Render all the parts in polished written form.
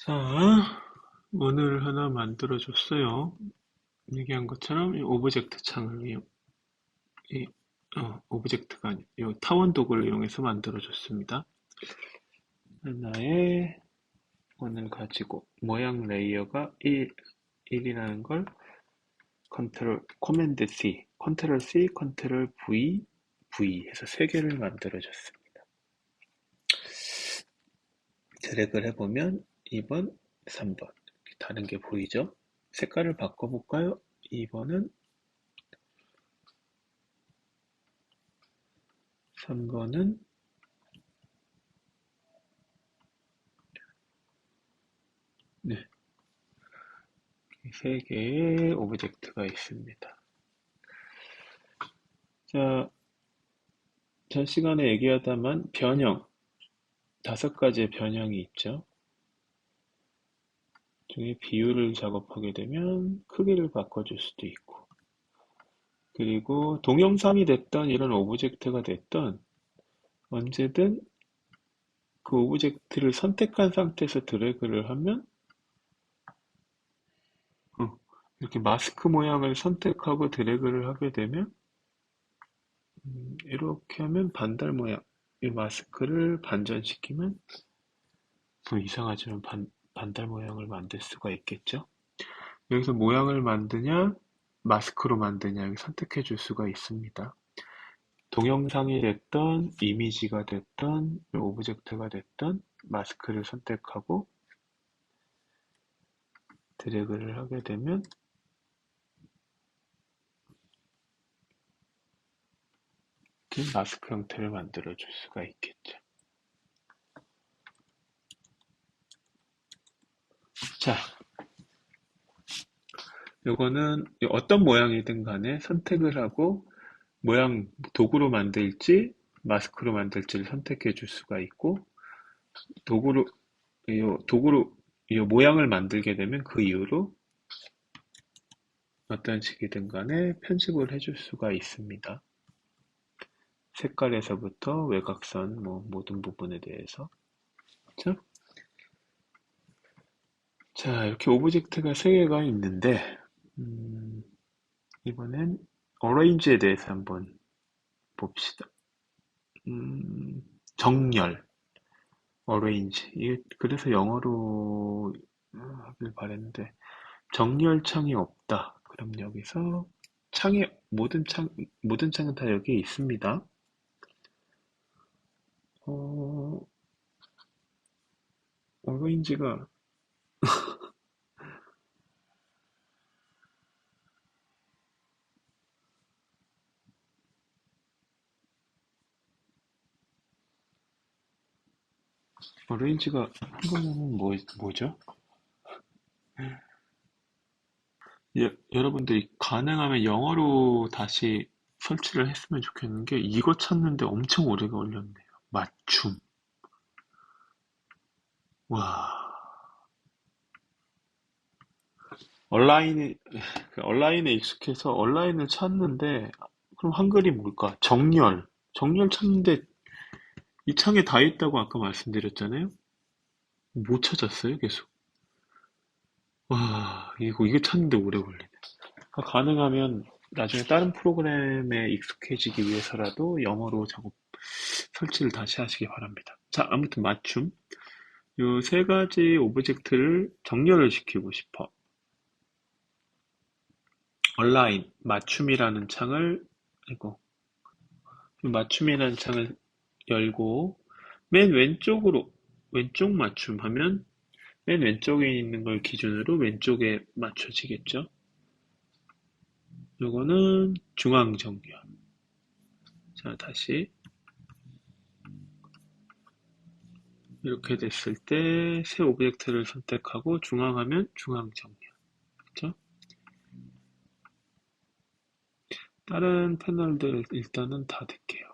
자, 오늘 하나 만들어줬어요. 얘기한 것처럼 이 오브젝트 창을 이, 오브젝트가 아니고 이 타원 도구를 이용해서 만들어줬습니다. 하나의 원을 가지고 모양 레이어가 1이라는 걸 코맨드 C, 컨트롤 C, 컨트롤 V 해서 세 개를 만들어줬습니다. 드래그를 해보면 2번, 3번 다른 게 보이죠? 색깔을 바꿔볼까요? 2번은 3번은 네, 세 개의 오브젝트가 있습니다. 자, 전 시간에 얘기하다만 변형, 5가지의 변형이 있죠. 중에 비율을 작업하게 되면 크기를 바꿔줄 수도 있고, 그리고 동영상이 됐던 이런 오브젝트가 됐던 언제든 그 오브젝트를 선택한 상태에서 드래그를 하면 이렇게 마스크 모양을 선택하고 드래그를 하게 되면 이렇게 하면 반달 모양, 이 마스크를 반전시키면 좀 이상하지만 반달 모양을 만들 수가 있겠죠. 여기서 모양을 만드냐 마스크로 만드냐 선택해 줄 수가 있습니다. 동영상이 됐던 이미지가 됐던 오브젝트가 됐던 마스크를 선택하고 드래그를 하게 되면 이렇게 마스크 형태를 만들어 줄 수가 있겠죠. 자, 요거는 어떤 모양이든 간에 선택을 하고 모양 도구로 만들지 마스크로 만들지를 선택해 줄 수가 있고 도구로 이 모양을 만들게 되면 그 이후로 어떤 식이든 간에 편집을 해줄 수가 있습니다. 색깔에서부터 외곽선 모든 부분에 대해서. 그렇죠? 자, 이렇게 오브젝트가 3개가 있는데 이번엔 어레인지에 대해서 한번 봅시다. 정렬, 어레인지. 이게 그래서 영어로 하길 바랬는데 정렬창이 없다. 그럼 여기서 창에 모든 창은 다 여기에 있습니다. 어, 어레인지가 한국어는 뭐죠? 여러분들이 가능하면 영어로 다시 설치를 했으면 좋겠는 게 이거 찾는데 엄청 오래 걸렸네요. 맞춤. 와. 온라인에, 온라인에 익숙해서 온라인을 찾는데 그럼 한글이 뭘까? 정렬. 정렬 찾는데 이 창에 다 있다고 아까 말씀드렸잖아요. 못 찾았어요, 계속. 와, 이거 찾는데 오래 걸리네. 가능하면 나중에 다른 프로그램에 익숙해지기 위해서라도 영어로 작업 설치를 다시 하시기 바랍니다. 자, 아무튼 맞춤. 요 3가지 오브젝트를 정렬을 시키고 싶어. 온라인 맞춤이라는 창을 맞춤이라는 창을 열고 맨 왼쪽 맞춤 하면 맨 왼쪽에 있는 걸 기준으로 왼쪽에 맞춰지겠죠. 요거는 중앙 정렬. 자, 다시 이렇게 됐을 때 새 오브젝트를 선택하고 중앙하면 중앙 정렬. 그렇죠? 다른 패널들 일단은 닫을게요.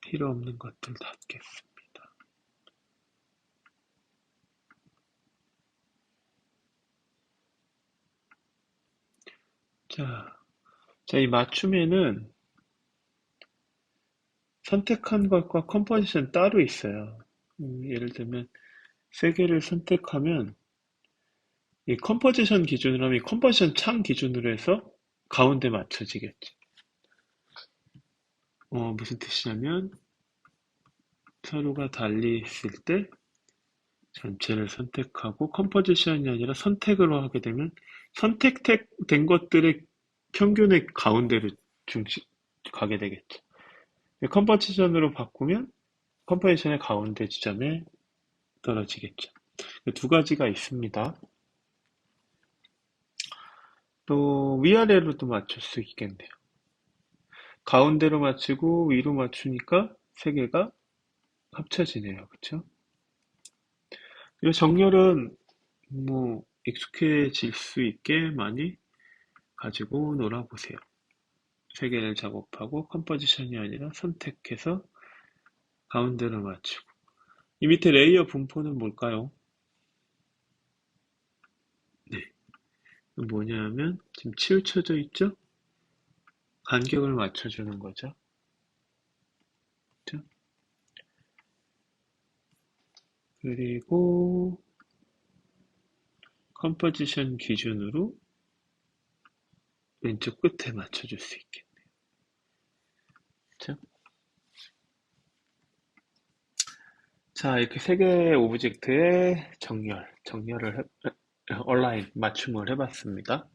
필요 없는 것들 닫겠습니다. 자, 이 맞춤에는 선택한 것과 컴포지션 따로 있어요. 예를 들면 세 개를 선택하면 이 컴포지션 기준으로 하면 이 컴포지션 창 기준으로 해서 가운데 맞춰지겠죠. 무슨 뜻이냐면 서로가 달리 있을 때 전체를 선택하고 컴포지션이 아니라 선택으로 하게 되면 선택된 것들의 평균의 가운데로 중심 가게 되겠죠. 컴포지션으로 바꾸면 컴포지션의 가운데 지점에 떨어지겠죠. 두 가지가 있습니다. 또 위아래로도 맞출 수 있겠네요. 가운데로 맞추고 위로 맞추니까 세 개가 합쳐지네요. 그쵸? 이 정렬은 뭐 익숙해질 수 있게 많이 가지고 놀아보세요. 세 개를 작업하고 컴포지션이 아니라 선택해서 가운데로 맞추고. 이 밑에 레이어 분포는 뭘까요? 네, 뭐냐면 지금 치우쳐져 있죠? 간격을 맞춰주는 거죠. 그렇죠? 그리고 컴포지션 기준으로 왼쪽 끝에 맞춰줄 수 있겠네요. 그렇죠? 자, 이렇게 세 개의 오브젝트의 정렬을 온라인 맞춤을 해봤습니다.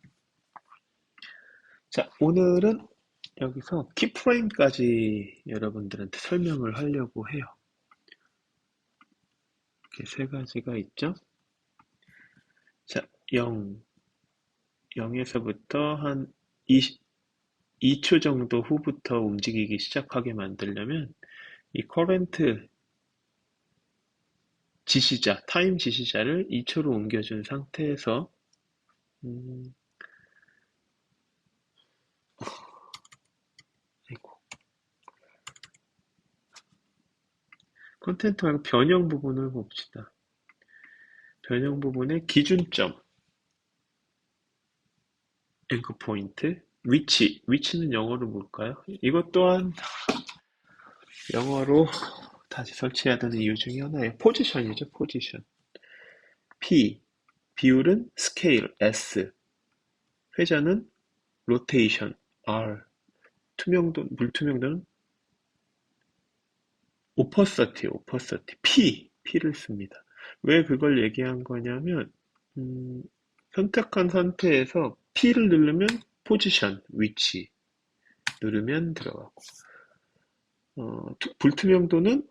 자, 오늘은 여기서 키프레임까지 여러분들한테 설명을 하려고 해요. 이렇게 세 가지가 있죠. 자, 0에서부터 한 2초 정도 후부터 움직이기 시작하게 만들려면 이 커런트 지시자, 타임 지시자를 2초로 옮겨준 상태에서 아이고. 컨텐트 말고 변형 부분을 봅시다. 변형 부분의 기준점, 앵커 포인트, 위치는 영어로 뭘까요? 이것 또한 영어로 다시 설치해야 되는 이유 중에 하나예요. 포지션이죠, 포지션. 비율은 스케일, S, 회전은 로테이션, R, 물투명도는 오퍼서티, P를 씁니다. 왜 그걸 얘기한 거냐면, 선택한 상태에서 P를 누르면 포지션, 위치, 누르면 들어가고, 불투명도는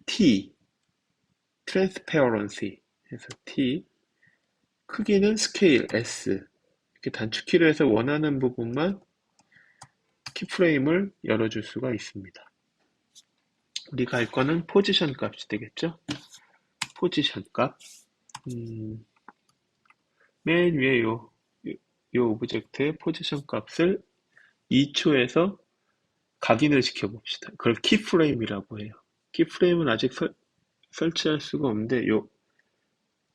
T, transparency 해서 T, 크기는 스케일, S, 이렇게 단축키로 해서 원하는 부분만 키프레임을 열어줄 수가 있습니다. 우리가 할 거는 포지션 값이 되겠죠? 포지션 값. 맨 위에 요 오브젝트의 포지션 값을 2초에서 각인을 시켜봅시다. 그걸 키프레임이라고 해요. 키프레임은 아직 설치할 수가 없는데 요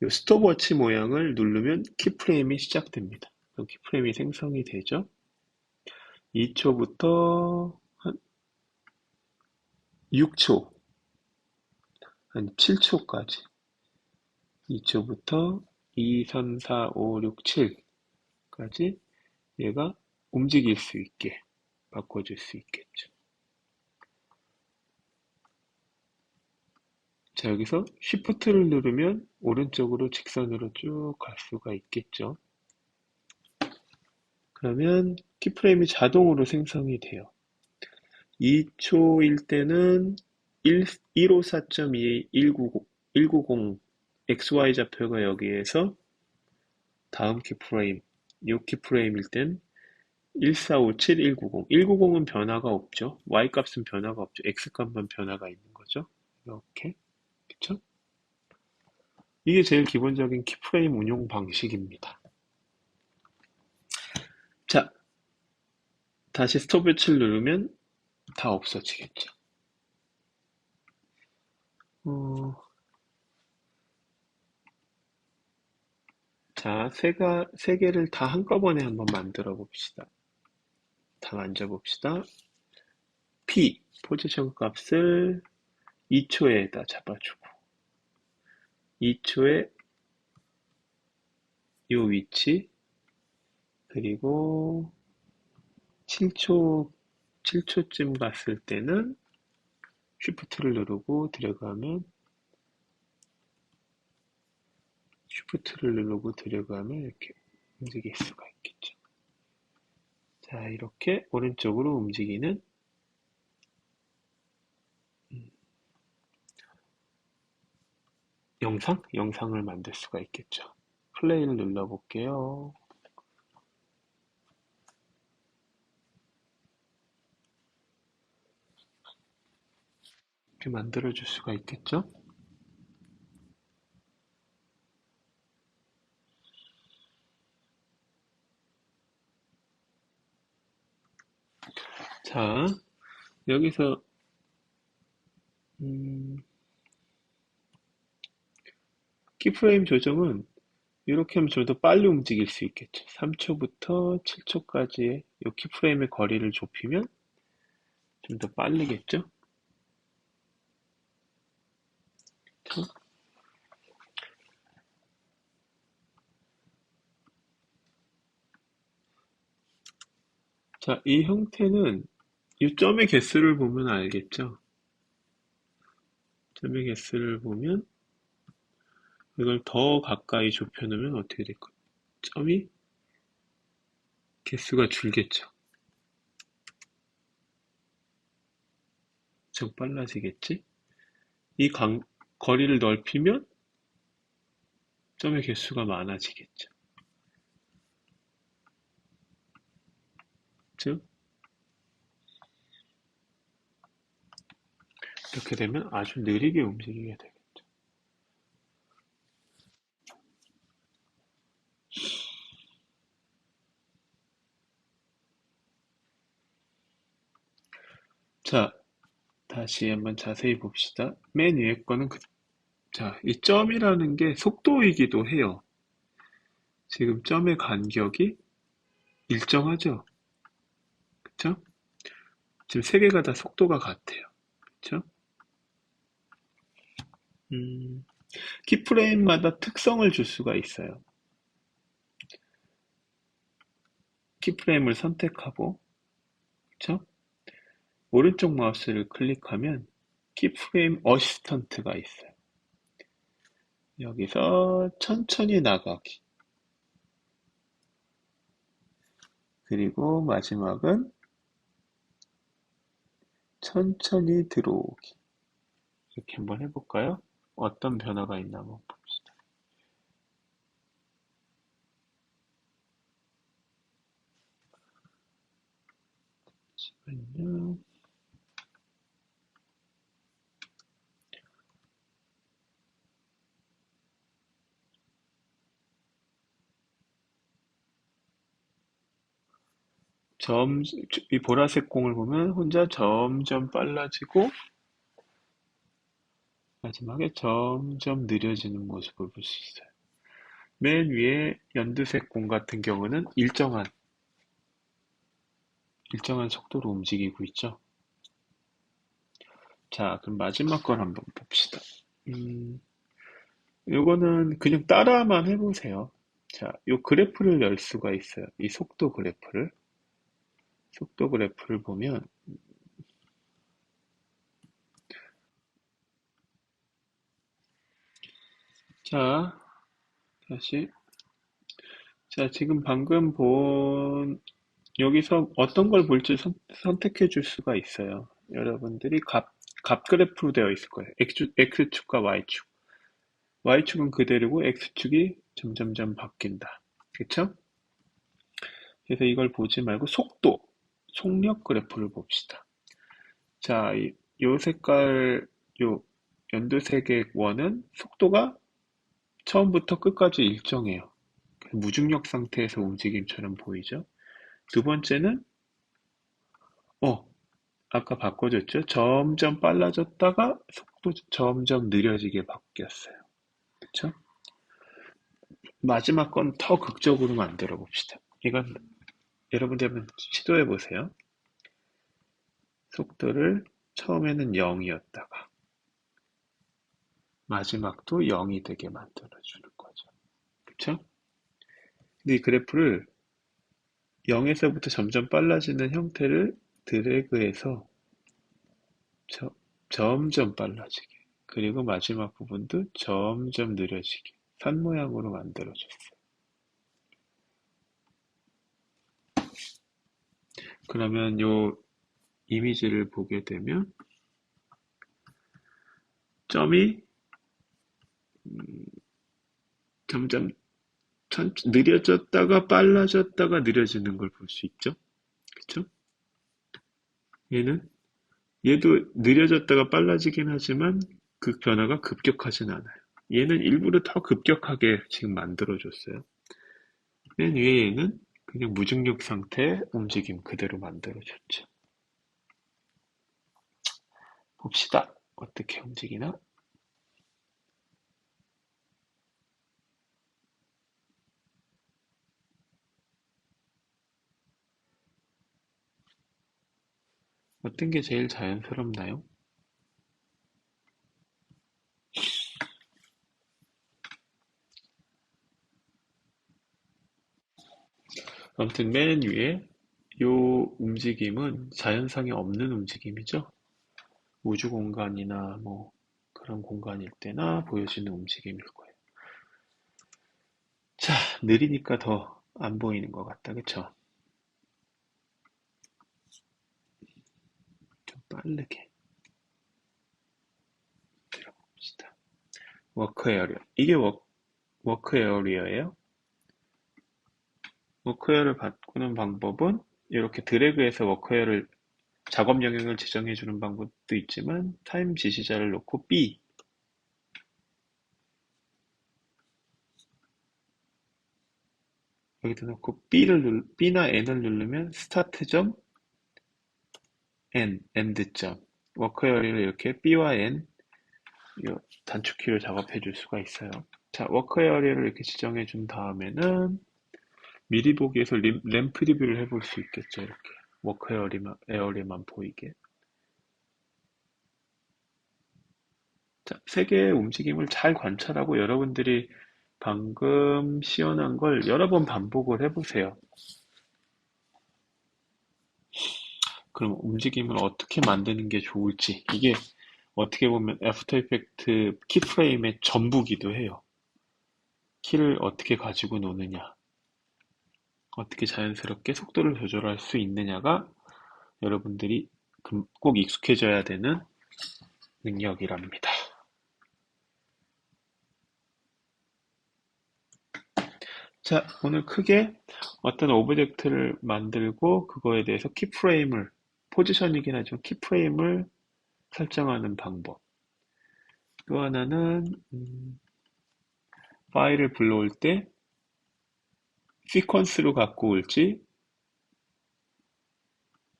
스톱워치 모양을 누르면 키프레임이 시작됩니다. 그럼 키프레임이 생성이 되죠. 2초부터 한 6초, 한 7초까지 2초부터 2, 3, 4, 5, 6, 7까지 얘가 움직일 수 있게 바꿔줄 수 있겠죠. 자, 여기서 Shift를 누르면 오른쪽으로 직선으로 쭉 갈 수가 있겠죠. 그러면 키프레임이 자동으로 생성이 돼요. 2초일 때는 154.190 XY 좌표가 여기에서 다음 키프레임, 이 키프레임일 땐 1457, 190. 190은 변화가 없죠. Y 값은 변화가 없죠. X 값만 변화가 있는 거죠. 이렇게. 그쵸? 이게 제일 기본적인 키프레임 운용 방식입니다. 자, 다시 스톱 배치를 누르면 다 없어지겠죠. 자, 세 개를 다 한꺼번에 한번 만들어 봅시다. 다 만져봅시다. P, 포지션 값을 2초에다 잡아주고 2초에 요 위치 그리고 7초쯤 갔을 때는 쉬프트를 누르고 들어가면 쉬프트를 누르고 들어가면 이렇게 움직일 수가 있겠죠. 자, 이렇게 오른쪽으로 움직이는 영상을 만들 수가 있겠죠. 플레이를 눌러볼게요. 이렇게 만들어줄 수가 있겠죠. 자, 여기서 키프레임 조정은 이렇게 하면 좀 더 빨리 움직일 수 있겠죠. 3초부터 7초까지의 이 키프레임의 거리를 좁히면 좀 더 빠르겠죠. 자, 이 형태는 이 점의 개수를 보면 알겠죠. 점의 개수를 보면 이걸 더 가까이 좁혀놓으면 어떻게 될까요? 점이 개수가 줄겠죠. 좀 빨라지겠지? 이 거리를 넓히면 점의 개수가 많아지겠죠. 즉 이렇게 되면 아주 느리게 움직이게 되겠죠. 자, 다시 한번 자세히 봅시다. 맨 위에 거는 자, 이 점이라는 게 속도이기도 해요. 지금 점의 간격이 일정하죠? 그쵸? 지금 세 개가 다 속도가 같아요. 그쵸? 키프레임마다 특성을 줄 수가 있어요. 키프레임을 선택하고, 그쵸? 오른쪽 마우스를 클릭하면 키프레임 어시스턴트가 있어요. 여기서 천천히 나가기. 그리고 마지막은 천천히 들어오기. 이렇게 한번 해볼까요? 어떤 변화가 있나 한번 봅시다. 잠시만요. 이 보라색 공을 보면 혼자 점점 빨라지고 마지막에 점점 느려지는 모습을 볼 수 있어요. 맨 위에 연두색 공 같은 경우는 일정한 속도로 움직이고 있죠. 자, 그럼 마지막 걸 한번 봅시다. 요거는 그냥 따라만 해보세요. 자, 요 그래프를 열 수가 있어요. 이 속도 그래프를 보면 자, 다시 자, 지금 방금 본 여기서 어떤 걸 볼지 선택해 줄 수가 있어요. 여러분들이 값 그래프로 되어 있을 거예요. X축과 Y축. Y축은 그대로고 X축이 점점점 바뀐다. 그쵸? 그래서 이걸 보지 말고 속력 그래프를 봅시다. 자, 요 색깔, 요 연두색의 원은 속도가 처음부터 끝까지 일정해요. 무중력 상태에서 움직임처럼 보이죠? 두 번째는, 아까 바꿔줬죠? 점점 빨라졌다가 속도 점점 느려지게 바뀌었어요. 그쵸? 마지막 건 더 극적으로 만들어 봅시다. 이건 여러분들 한번 시도해 보세요. 속도를 처음에는 0이었다가 마지막도 0이 되게 만들어주는 거죠. 그쵸? 근데 이 그래프를 0에서부터 점점 빨라지는 형태를 드래그해서 점점 빨라지게, 그리고 마지막 부분도 점점 느려지게 산 모양으로 만들어줬어요. 그러면 요 이미지를 보게 되면 점이 점점 느려졌다가 빨라졌다가 느려지는 걸 볼 수 있죠. 그쵸? 얘도 느려졌다가 빨라지긴 하지만 그 변화가 급격하진 않아요. 얘는 일부러 더 급격하게 지금 만들어줬어요. 맨 위에 얘는 그냥 무중력 상태의 움직임 그대로 만들어줬죠. 봅시다. 어떻게 움직이나? 어떤 게 제일 자연스럽나요? 아무튼 맨 위에 요 움직임은 자연상에 없는 움직임이죠. 우주 공간이나 뭐 그런 공간일 때나 보여지는 움직임일 거예요. 자, 느리니까 더 안 보이는 것 같다. 그쵸? 좀 빠르게 들어봅시다. 워크 에어리어. 이게 워크 에어리어예요. 워크 에어를 바꾸는 방법은 이렇게 드래그해서 워크 에어를 작업 영역을 지정해 주는 방법도 있지만 타임 지시자를 놓고 B 여기다 놓고 B나 N을 누르면 스타트점 N, 엔드점 워크 에어리를 이렇게 B와 N 단축키로 작업해 줄 수가 있어요. 자, 워크 에어리를 이렇게 지정해 준 다음에는 미리 보기에서 램프 리뷰를 해볼 수 있겠죠. 이렇게 워크 에어리만 보이게. 자, 세 개의 움직임을 잘 관찰하고 여러분들이 방금 시연한 걸 여러 번 반복을 해보세요. 그럼 움직임을 어떻게 만드는 게 좋을지, 이게 어떻게 보면 애프터 이펙트 키프레임의 전부기도 해요. 키를 어떻게 가지고 노느냐, 어떻게 자연스럽게 속도를 조절할 수 있느냐가 여러분들이 꼭 익숙해져야 되는 능력이랍니다. 자, 오늘 크게 어떤 오브젝트를 만들고 그거에 대해서 키프레임을, 포지션이긴 하지만 키프레임을 설정하는 방법. 또 하나는 파일을 불러올 때 시퀀스로 갖고 올지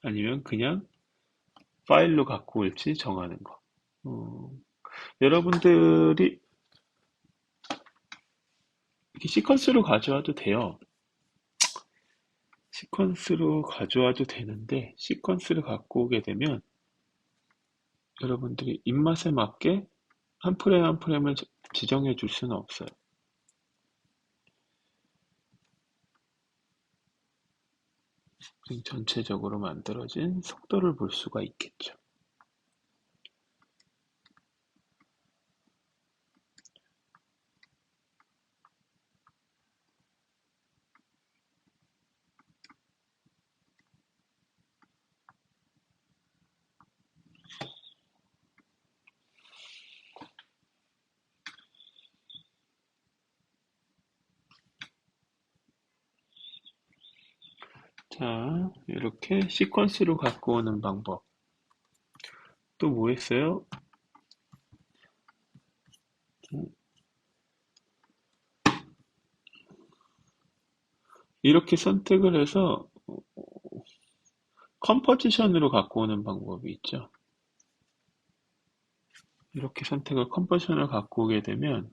아니면 그냥 파일로 갖고 올지 정하는 거. 여러분들이 이렇게 시퀀스로 가져와도 돼요. 시퀀스로 가져와도 되는데 시퀀스를 갖고 오게 되면 여러분들이 입맛에 맞게 한 프레임 한 프레임을 지정해 줄 수는 없어요. 전체적으로 만들어진 속도를 볼 수가 있겠죠. 자, 이렇게 시퀀스로 갖고 오는 방법. 또 뭐 했어요? 이렇게 선택을 해서 컴포지션으로 갖고 오는 방법이 있죠. 이렇게 선택을 컴포지션을 갖고 오게 되면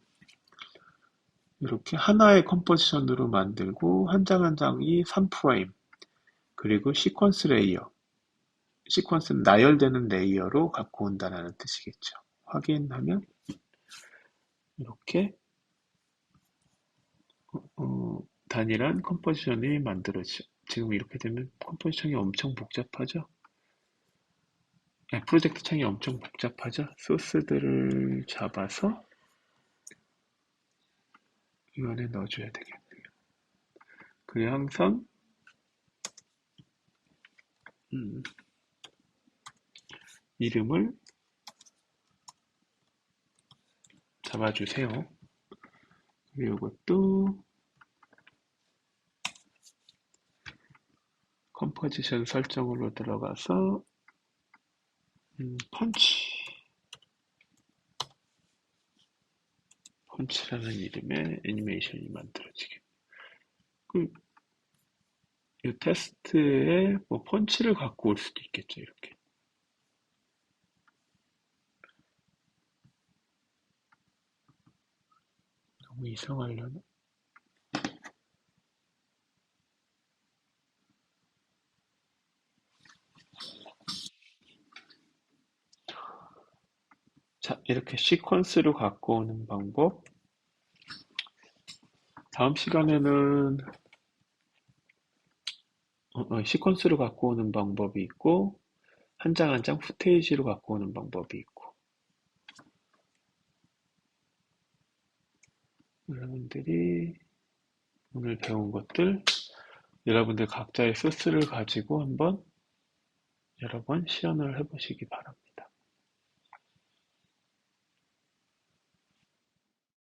이렇게 하나의 컴포지션으로 만들고 한 장 한 장이 3프레임 그리고 시퀀스 레이어, 시퀀스는 나열되는 레이어로 갖고 온다는 뜻이겠죠. 확인하면 이렇게 단일한 컴포지션이 만들어지죠. 지금 이렇게 되면 컴포지션이 엄청 복잡하죠? 네, 프로젝트 창이 엄청 복잡하죠? 소스들을 잡아서 이 안에 넣어줘야 되겠네요. 그리고 항상 이름을 잡아주세요. 그리고 이것도 컴포지션 설정으로 들어가서 펀치라는 이름의 애니메이션이 만들어지게. 이 테스트에 뭐 펀치를 갖고 올 수도 있겠죠, 이렇게. 너무 이상하려나? 자, 이렇게 시퀀스로 갖고 오는 방법. 다음 시간에는 시퀀스로 갖고 오는 방법이 있고, 한 장 한 장 후테이지로 갖고 오는 방법이 있고, 여러분들이 오늘 배운 것들, 여러분들 각자의 소스를 가지고 한번 여러 번 시연을 해보시기 바랍니다.